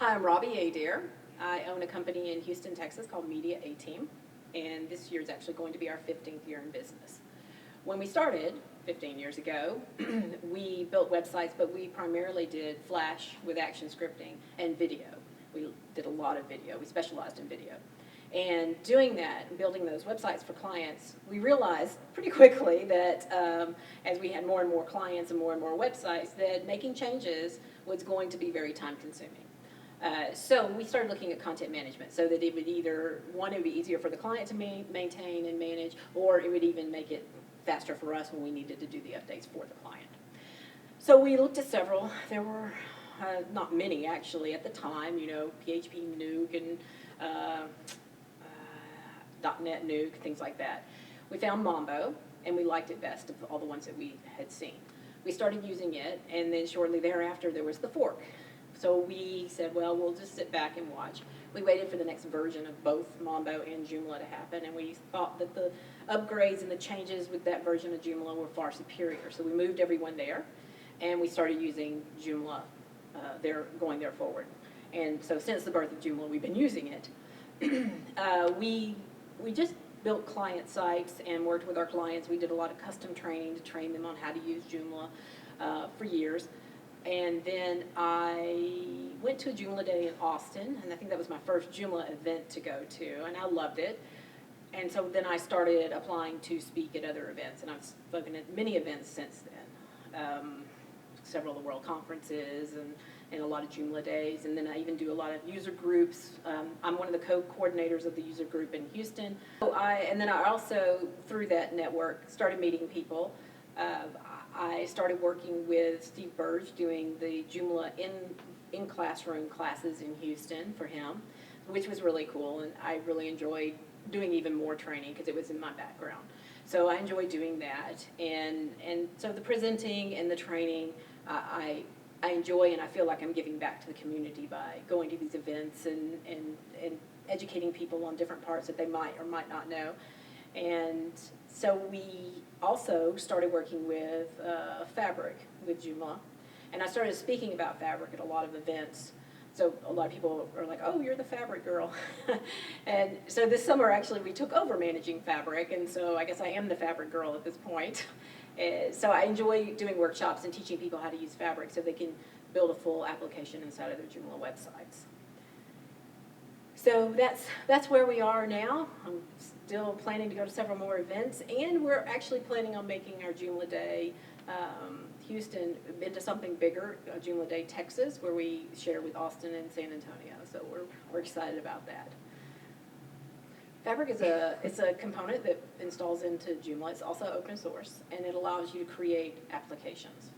Hi, I'm Robbie Adair. I own a company in Houston, Texas called Media A-Team, and this year is actually going to be our 15th year in business. When we started 15 years ago, we built websites, but we primarily did Flash with action scripting and video. We did a lot of video. We specialized in video. And doing that and building those websites for clients, we realized pretty quickly that as we had more and more clients and more websites, that making changes was going to be very time consuming. So we started looking at content management so that it would either, one, it would be easier for the client to maintain and manage, or it would even make it faster for us when we needed to do the updates for the client. So we looked at several. There were not many actually at the time, PHP Nuke and .NET Nuke, things like that. We found Mambo, and we liked it best of all the ones that we had seen. We started using it, and then shortly thereafter there was the fork. So we said, well, we'll just sit back and watch. We waited for the next version of both Mambo and Joomla to happen, and we thought that the upgrades and the changes with that version of Joomla were far superior. So we moved everyone there, and we started using Joomla going there forward. And so since the birth of Joomla, we've been using it. We just built client sites and worked with our clients. We did a lot of custom training to train them on how to use Joomla for years. And then I went to a Joomla Day in Austin, and I think that was my first Joomla event to go to, and I loved it. And so then I started applying to speak at other events, and I've spoken at many events since then. Several of the world conferences and a lot of Joomla Days, and then I even do a lot of user groups. I'm one of the co-coordinators of the user group in Houston. And then I also, through that network, started meeting people. I started working with Steve Burge doing the Joomla in classroom classes in Houston for him, which was really cool, and I really enjoyed doing even more training because it was in my background. So I enjoyed doing that, and so the presenting and the training, I enjoy, and I feel like I'm giving back to the community by going to these events and educating people on different parts that they might or might not know. And so we also started working with Fabric with Joomla, and I started speaking about Fabric at a lot of events. So a lot of people are like, oh, you're the Fabric girl. And so this summer, actually, we took over managing Fabric, and so I guess I am the Fabric girl at this point. So I enjoy doing workshops and teaching people how to use Fabric so they can build a full application inside of their Joomla websites. So that's where we are now. I'm still planning to go to several more events, and we're actually planning on making our Joomla Day Houston into something bigger, Joomla Day Texas, where we share with Austin and San Antonio. So we're excited about that. Fabric is a component that installs into Joomla. It's also open source, and it allows you to create applications.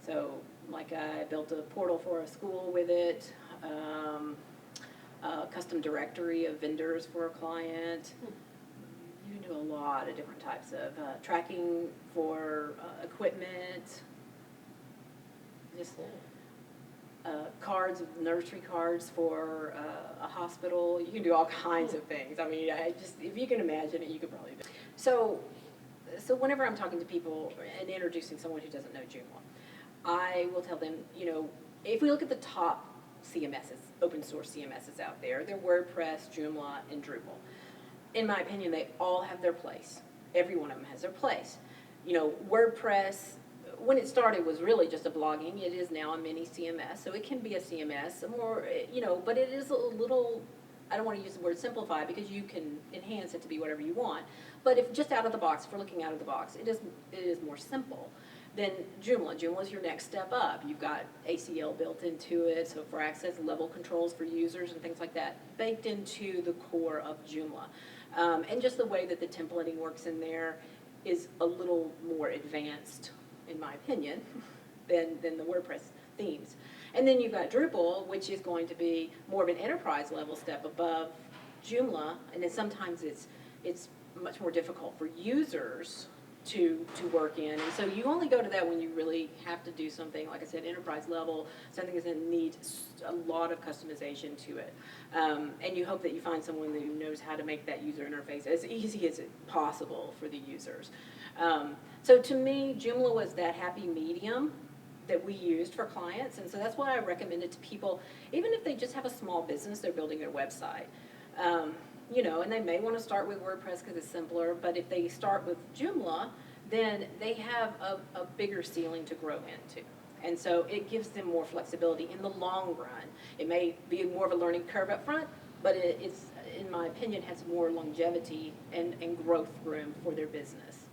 So like I built a portal for a school with it, a custom directory of vendors for a client. You can do a lot of different types of tracking for equipment, just cards, nursery cards for a hospital. You can do all kinds of things. I mean, if you can imagine it, you could probably do it. So whenever I'm talking to people and introducing someone who doesn't know Joomla, I will tell them, if we look at the top CMSs, open source CMSs out there, they're WordPress, Joomla, and Drupal. In my opinion, they all have their place. Every one of them has their place. WordPress, when it started, was really just a blogging. It is now a mini CMS, so it can be a CMS, but it is a little, I don't want to use the word simplify because you can enhance it to be whatever you want. But if just out of the box, if we're looking out of the box, it is more simple. Then Joomla is your next step up. You've got ACL built into it, so for access level controls for users and things like that, baked into the core of Joomla. And just the way that the templating works in there is a little more advanced, in my opinion, than the WordPress themes. And then you've got Drupal, which is going to be more of an enterprise level step above Joomla, and then sometimes it's much more difficult for users to work in. And so you only go to that when you really have to do something, like I said, enterprise level, something that needs a lot of customization to it. And you hope that you find someone who knows how to make that user interface as easy as possible for the users. So to me, Joomla was that happy medium that we used for clients, and so that's why I recommend it to people, even if they just have a small business, they're building their website. You know, and they may want to start with WordPress because it's simpler, but if they start with Joomla, then they have a bigger ceiling to grow into. And so it gives them more flexibility in the long run. It may be more of a learning curve up front, but it's, in my opinion, has more longevity and growth room for their business.